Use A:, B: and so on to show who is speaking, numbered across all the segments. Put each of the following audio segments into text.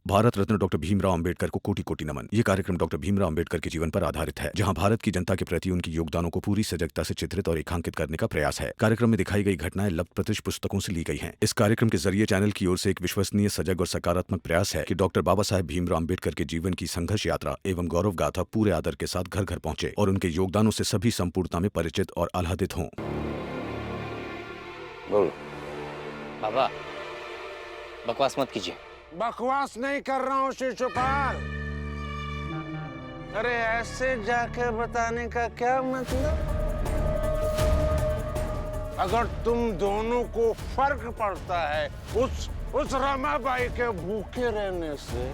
A: Bharat Ratna doctor Bhimrao Ambedkar को कोटि कोटि नमन। ये कार्यक्रम डॉक्टर भीमराव अंबेडकर के जीवन पर आधारित है, जहां भारत की जनता के प्रति उनके योगदानों को पूरी सजगता से चित्रित और रेखांकित करने का प्रयास है। कार्यक्रम में दिखाई गई घटनाएं लब्ध प्रतिष्ठ पुस्तकों से ली गई हैं। इस कार्यक्रम के जरिए चैनल की ओर से एक विश्वसनीय, सजग और सकारात्मक प्रयास है कि डॉक्टर बाबा साहेब भीमराव अंबेडकर के जीवन की संघर्ष यात्रा एवं गौरव गाथा पूरे आदर के साथ घर घर पहुंचे और उनके योगदानों से सभी संपूर्णता में परिचित और आह्लादित हों।
B: बोल
C: बाबा, बकवास मत कीजिए।
B: बकवास नहीं कर रहा हूँ शिशुपाल। अरे ऐसे जाके बताने का क्या मतलब? अगर तुम दोनों को फर्क पड़ता है उस रमाबाई के भूखे रहने से,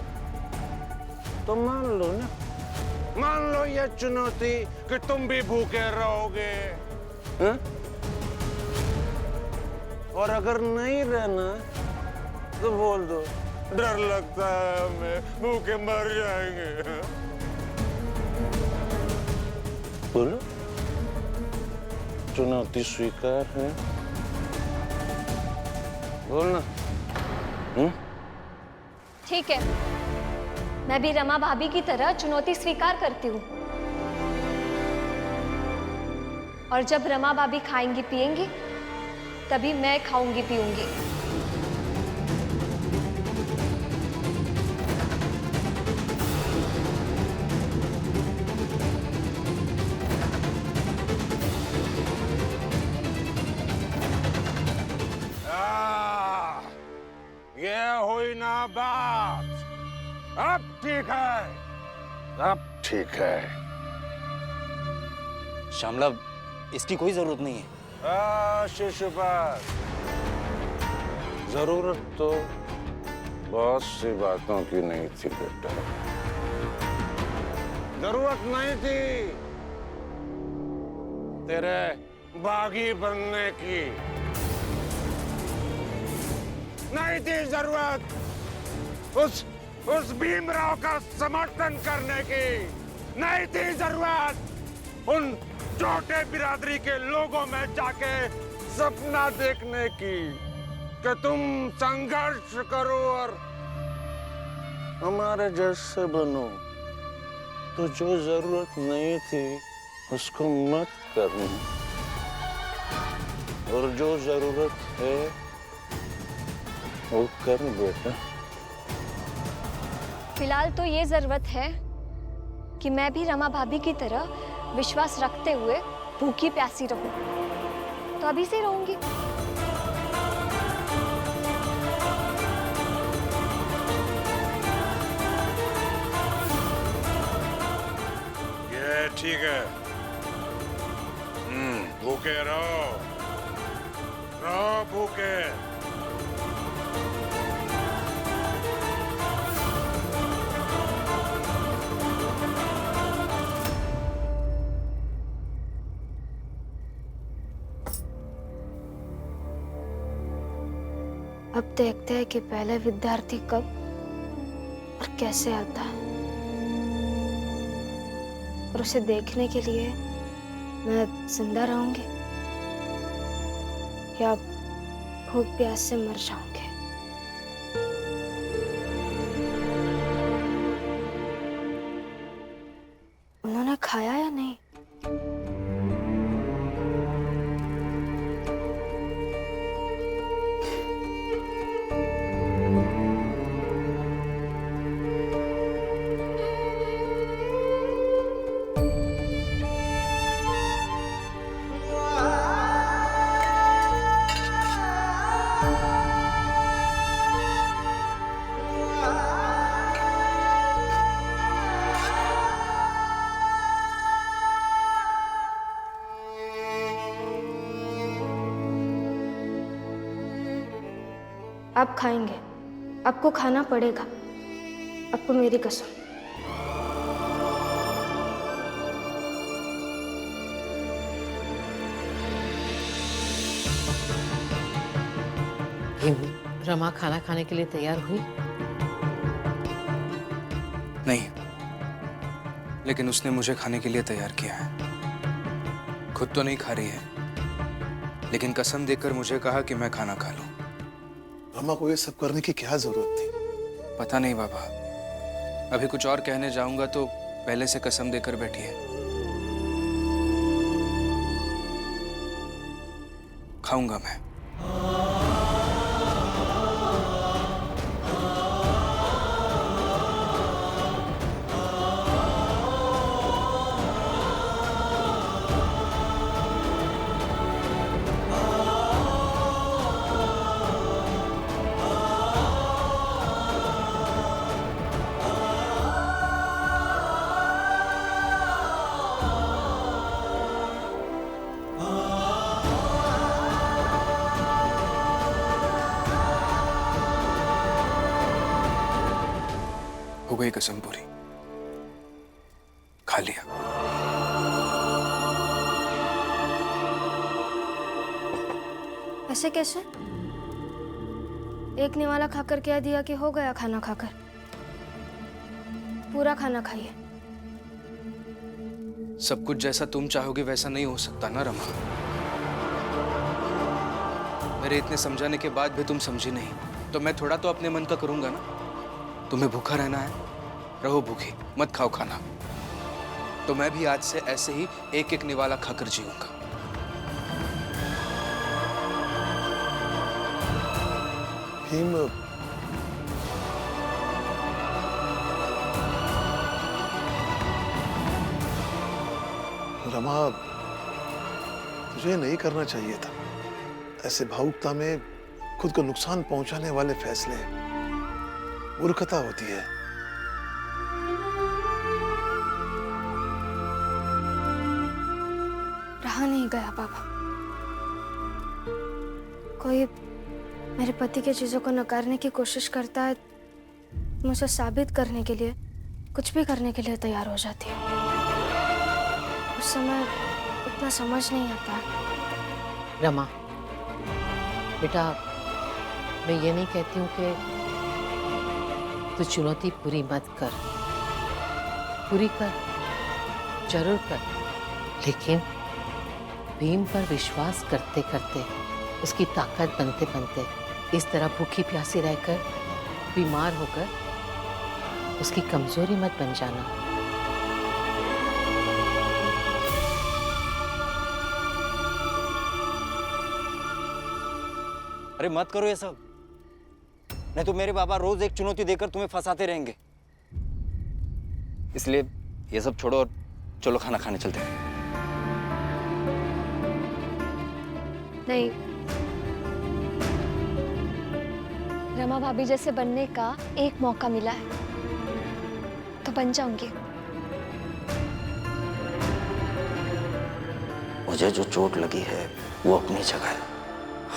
B: तो मान लो ना, मान लो ये चुनौती कि तुम भी भूखे रहोगे, हा? और अगर नहीं रहना तो बोल दो, डर लगता है हमें, भूखे मर जाएंगे। बोलो, चुनौती स्वीकार है? बोलना।
D: ठीक है, मैं भी रमा भाभी की तरह चुनौती स्वीकार करती हूँ। और जब रमा भाभी खाएंगी पिएंगी, तभी मैं खाऊंगी पीऊंगी।
B: ये हुई ना बात। अब ठीक है, अब ठीक है।
C: श्यामला, इसकी कोई जरूरत नहीं है।
B: शिशुपाल, जरूरत तो बहुत सी बातों की नहीं थी बेटा। जरूरत नहीं थी तेरे बागी बनने की, नहीं थी जरूरत उस भीमराव का समर्थन करने की, नहीं थी जरूरत उन छोटे बिरादरी के लोगों में जाके सपना देखने की कि तुम संघर्ष करो और हमारे जैसे बनो। तो जो जरूरत नहीं थी उसको मत करना, और जो जरूरत है वो कर बेटा।
D: फिलहाल तो ये जरूरत है कि मैं भी रमा भाभी की तरह विश्वास रखते हुए भूखी प्यासी रहूं। तो अभी से रहूंगी।
B: ये ठीक है। भूखे रहो भूखे।
D: अब देखते हैं कि पहले विद्यार्थी कब और कैसे आता है, और उसे देखने के लिए मैं जिंदा रहूंगी या भूख प्यास से मर जाऊंगी। उन्होंने खाया या नहीं? आप खाएंगे, आपको खाना पड़ेगा, आपको मेरी कसम।
E: रमा खाना खाने के लिए तैयार हुई?
F: नहीं, लेकिन उसने मुझे खाने के लिए तैयार किया है। खुद तो नहीं खा रही है, लेकिन कसम देकर मुझे कहा कि मैं खाना खा लूं।
G: रमा को ये सब करने की क्या जरूरत थी?
F: पता नहीं बाबा, अभी कुछ और कहने जाऊंगा तो पहले से कसम देकर बैठी है। खाऊंगा मैं। हो गई कसम पूरी, खा लिया।
G: ऐसे कैसे? एक निवाला खाकर कह दिया कि हो गया खाना खाकर। पूरा खाना खाइए।
F: सब कुछ जैसा तुम चाहोगे वैसा नहीं हो सकता ना रमा। मेरे इतने समझाने के बाद भी तुम समझी नहीं, तो मैं थोड़ा तो अपने मन का करूंगा ना। तुम्हें भूखा रहना है, रहो भूखे, मत खाओ खाना। तो मैं भी आज से ऐसे ही एक एक निवाला खाकर जीऊंगा।
H: भीम, रमा, तुझे नहीं करना चाहिए था। ऐसे भावुकता में खुद को नुकसान पहुंचाने वाले फैसले मूर्खता होती है।
G: रहा नहीं गया बाबा। कोई मेरे पति की चीजों को नकारने की कोशिश करता है, मुझे साबित करने के लिए कुछ भी करने के लिए तैयार हो जाती है। उस समय उतना समझ नहीं आता।
E: रमा बेटा, मैं ये नहीं कहती हूँ कि तू चुनौती पूरी मत कर, पूरी कर, जरूर कर, लेकिन भीम पर विश्वास करते करते, उसकी ताकत बनते बनते, इस तरह भूखी प्यासी रहकर, बीमार होकर उसकी कमजोरी मत बन जाना।
C: अरे मत करो ये सब, नहीं तो मेरे बाबा रोज एक चुनौती देकर तुम्हें फंसाते रहेंगे। इसलिए ये सब छोड़ो और चलो खाना खाने चलते हैं।
D: नहीं, रमा भाभी जैसे बनने का एक मौका मिला है तो बन जाऊंगी।
I: मुझे जो चोट लगी है वो अपनी जगह है,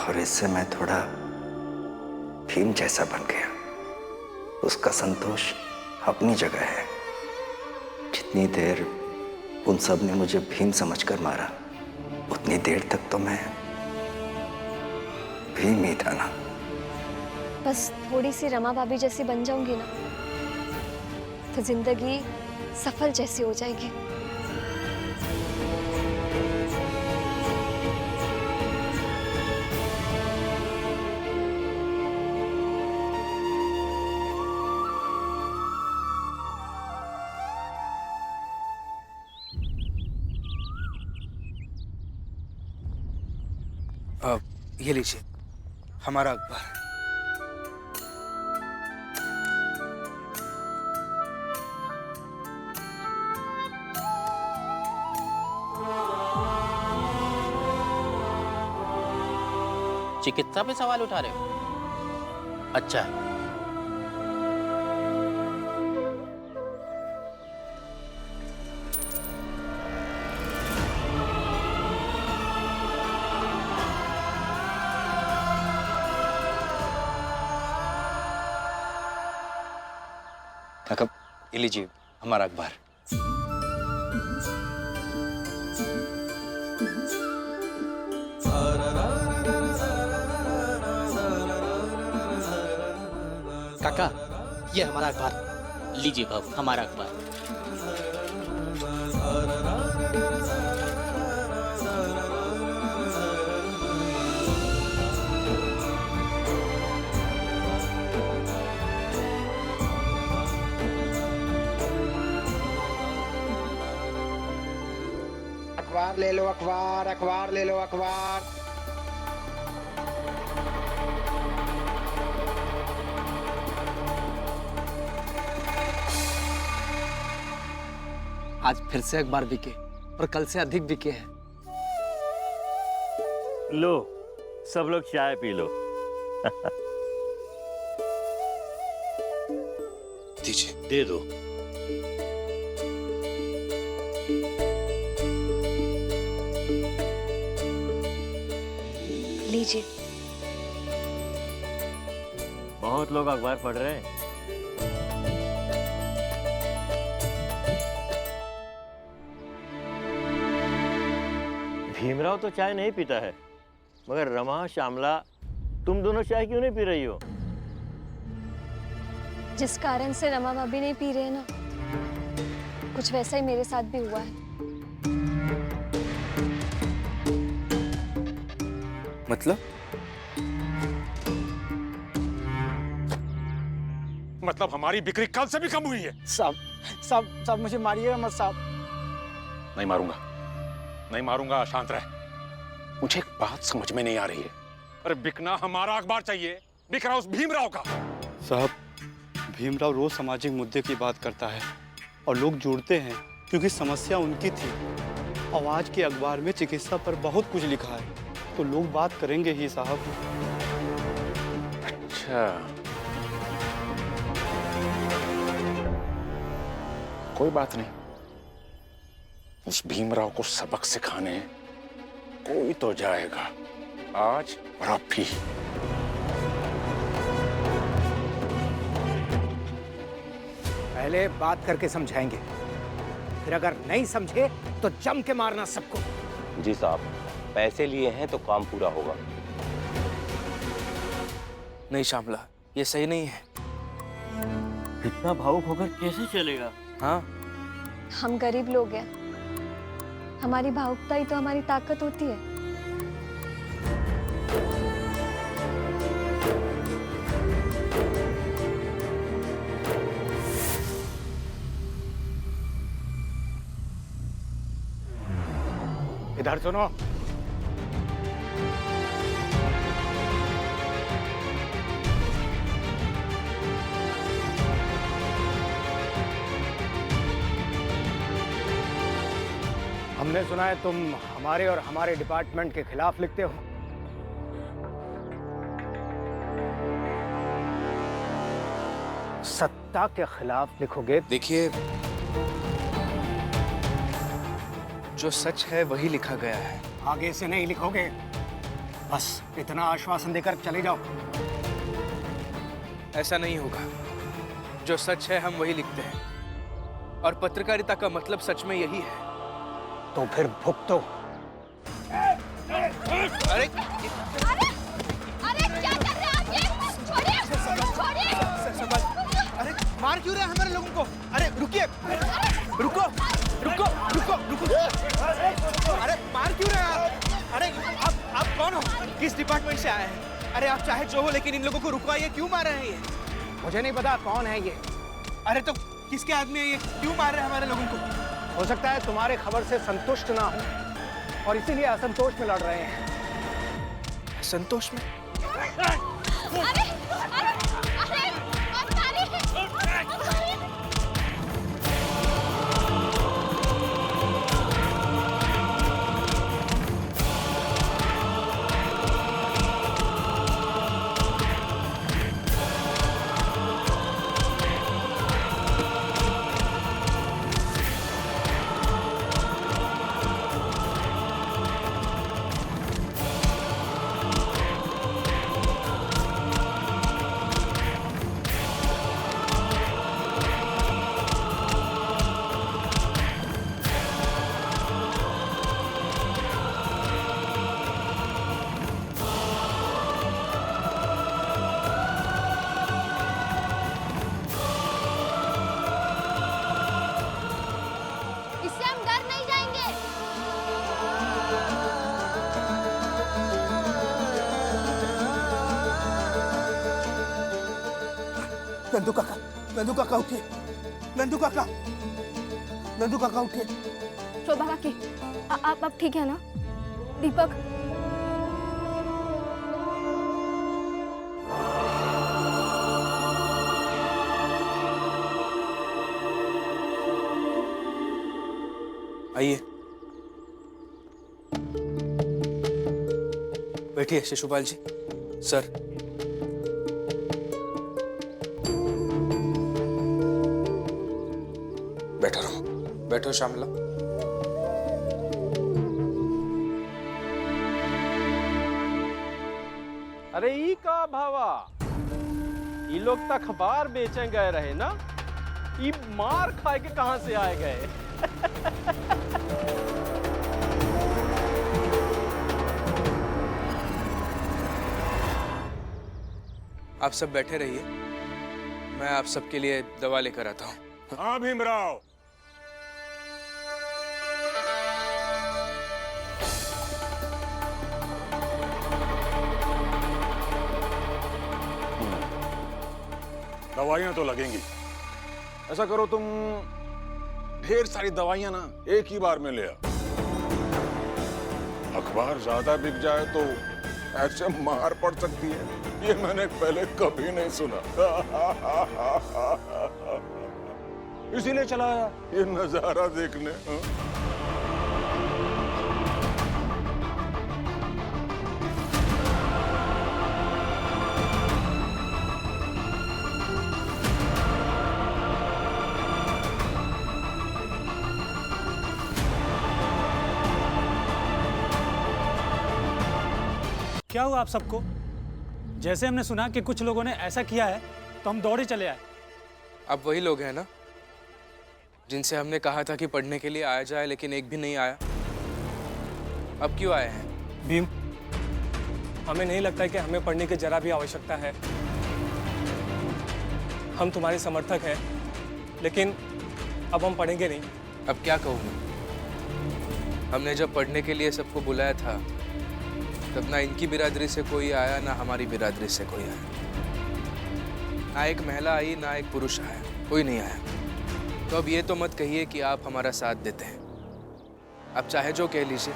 I: और इससे मैं थोड़ा भीम जैसा बन गया। उसका संतोष अपनी जगह है। जितनी देर उन सब ने मुझे भीम समझकर मारा, उतनी देर तक तो मैं भीम ही था ना।
D: बस थोड़ी सी रमा भाभी जैसी बन जाऊंगी ना, तो जिंदगी सफल जैसी हो जाएगी।
F: ये लीजिए हमारा अखबार।
C: चिकित्सा पे सवाल उठा रहे हो? अच्छा, काका ये लीजिए हमारा अखबार।
J: काका ये हमारा अखबार लीजिए बाबू, हमारा अखबार।
K: अखबार ले लो, अखबार, अखबार ले लो, अखबार।
C: आज फिर से अखबार बिके और कल से अधिक बिके हैं।
L: लो, सब लोग चाय पी लो।
F: दीजिए।
L: दे दो।
D: लीजिए।
L: बहुत लोग अखबार पढ़ रहे हैं। भीमराव तो चाय नहीं पीता है, मगर रमा, श्यामला, तुम दोनों चाय क्यों नहीं पी रही हो?
D: जिस कारण से रमा भाभी नहीं पी रहे ना, कुछ वैसा ही मेरे साथ भी हुआ है।
B: मतलब हमारी बिक्री कल से भी कम हुई है।
C: साहब मुझे मारिएगा मत साहब।
B: नहीं मारूंगा, नहीं मारूंगा, शांत रह। मुझे एक बात समझ में नहीं आ रही है। अरे बिकना हमारा अखबार चाहिए, बिक रहा उस भीमराव का।
M: साहब, भीमराव रोज सामाजिक मुद्दे की बात करता है और लोग जुड़ते हैं क्योंकि समस्या उनकी थी। और आज के अखबार में चिकित्सा पर बहुत कुछ लिखा है, तो लोग बात करेंगे ही साहब।
B: अच्छा, कोई बात नहीं। उस भीमराव को सबक सिखाने कोई तो जाएगा, आज और अब भी।
K: पहले बात करके समझाएंगे, फिर अगर नहीं समझे तो जम के मारना सबको।
N: जी साहब, पैसे लिए हैं तो काम पूरा होगा।
F: नहीं श्यामला, ये सही नहीं है।
L: इतना भावुक होकर कैसे चलेगा?
F: हाँ,
D: हम गरीब लोग हैं, हमारी भावुकता ही तो हमारी ताकत होती है।
K: इधर सुनो। हमने सुना है तुम हमारे और हमारे डिपार्टमेंट के खिलाफ लिखते हो। सत्ता के खिलाफ लिखोगे?
F: देखिए, जो सच है वही लिखा गया है।
K: आगे से नहीं लिखोगे, बस इतना आश्वासन देकर चले जाओ।
F: ऐसा नहीं होगा। जो सच है हम वही लिखते हैं, और पत्रकारिता का मतलब सच में यही है।
K: तो फिर भुगतो।
F: अरे
D: अरे क्या कर रहे हैं आप? ये छोड़िए, छोड़िए।
K: अरे मार क्यों रहे हैं हमारे लोगों को? अरे रुकिए, रुको, रुको, रुको, रुको। अरे मार क्यों रहे हैं आप? अरे आप कौन हो?
F: किस डिपार्टमेंट से आए हैं? अरे आप चाहे जो हो, लेकिन इन लोगों को रुकवाइए। क्यों मार रहे हैं ये?
K: मुझे नहीं पता कौन है ये।
F: अरे तो किसके आदमी है ये? क्यों मार रहे हैं हमारे लोगों को?
K: हो सकता है तुम्हारे खबर से संतुष्ट ना हो और इसीलिए असंतोष में लड़ रहे हैं।
F: संतोष में?
K: नंदू काका, नंदू काका उठिए, नंदू काका, नंदू काका उठिए।
G: शोभा काकी, आप ठीक है ना दीपक?
F: आइए, बैठिए शिशुपाल जी। सर, बैठो रहो, बैठो श्यामला।
L: अरे ई का भावा, ये लोग तो अखबार बेचने गए रहे ना, ये मार खाए के कहां से आए गए?
F: आप सब बैठे रहिए, मैं आप सबके लिए दवा लेकर आता हूँ।
B: हाँ भीमराव, दवाइयां तो लगेंगी। ऐसा करो तुम ढेर सारी दवाइयां ना एक ही बार में ले आओ। अखबार ज्यादा बिक जाए तो ऐसे मार पड़ सकती है, ये मैंने पहले कभी नहीं सुना। इसीलिए चला आया ये नजारा देखने।
O: क्या हुआ आप सबको? जैसे हमने सुना कि कुछ लोगों ने ऐसा किया है तो हम दौड़े चले आए।
F: अब वही लोग हैं ना जिनसे हमने कहा था कि पढ़ने के लिए आया जाए, लेकिन एक भी नहीं आया। अब क्यों आए हैं?
O: भीम, हमें नहीं लगता है कि हमें पढ़ने की जरा भी आवश्यकता है। हम तुम्हारे समर्थक हैं, लेकिन अब हम पढ़ेंगे नहीं।
F: अब क्या कहूँ मैं? हमने जब पढ़ने के लिए सबको बुलाया था तब ना इनकी बिरादरी से कोई आया, ना हमारी बिरादरी से कोई आया। ना एक महिला आई, ना एक पुरुष आया, कोई नहीं आया। तो अब ये तो मत कहिए कि आप हमारा साथ देते हैं। आप चाहे जो कह लीजिए,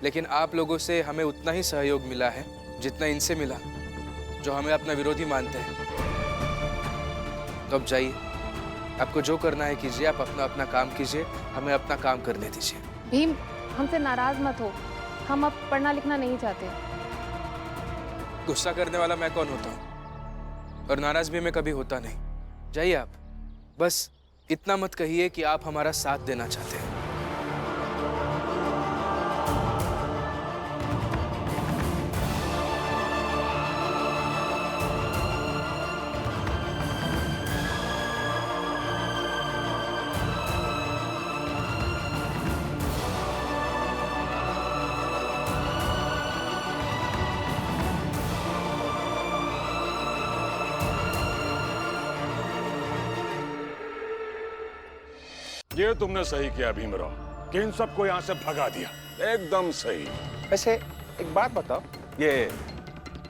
F: लेकिन आप लोगों से हमें उतना ही सहयोग मिला है जितना इनसे मिला, जो हमें अपना विरोधी मानते हैं। तो अब जाइए, आपको जो करना है कीजिए, आप अपना अपना काम कीजिए, हमें अपना काम करने दीजिए।
E: भीम, हमसे नाराज मत हो, हम अब पढ़ना लिखना नहीं चाहते।
F: गुस्सा करने वाला मैं कौन होता हूँ, और नाराज भी मैं कभी होता नहीं। जाइए आप, बस इतना मत कहिए कि आप हमारा साथ देना चाहते हैं।
B: ये तुमने सही किया भीमराव कि इन सबको यहाँ से भगा दिया, एकदम सही। वैसे एक बात बताओ, ये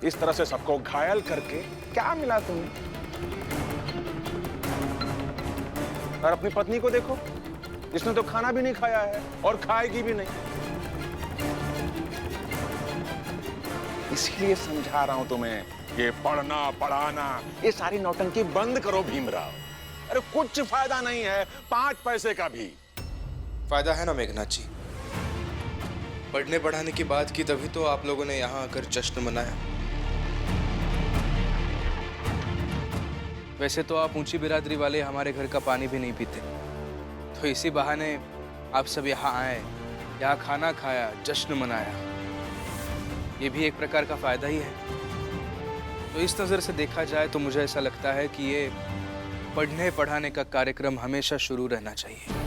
B: इस तरह से सबको घायल करके क्या मिला तुम्हें? और अपनी पत्नी को देखो, इसने तो खाना भी नहीं खाया है और खाएगी भी नहीं। इसीलिए समझा रहा हूं तुम्हें, ये पढ़ना पढ़ाना ये सारी नौटंकी बंद करो भीमराव। अरे कुछ फायदा नहीं है, 5 पैसे का भी।
F: फायदा है ना मेघनाथ जी, पढ़ने पढ़ाने की बात की तभी तो आप लोगों ने यहाँ आकर जश्न मनाया। वैसे तो आप ऊंची बिरादरी वाले हमारे घर का पानी भी नहीं पीते, तो इसी बहाने आप सब यहाँ आए, यहाँ खाना खाया, जश्न मनाया, ये भी एक प्रकार का फायदा ही है। तो इस नज़र से देखा जाए तो मुझे ऐसा लगता है कि ये पढ़ने पढ़ाने का कार्यक्रम हमेशा शुरू रहना चाहिए।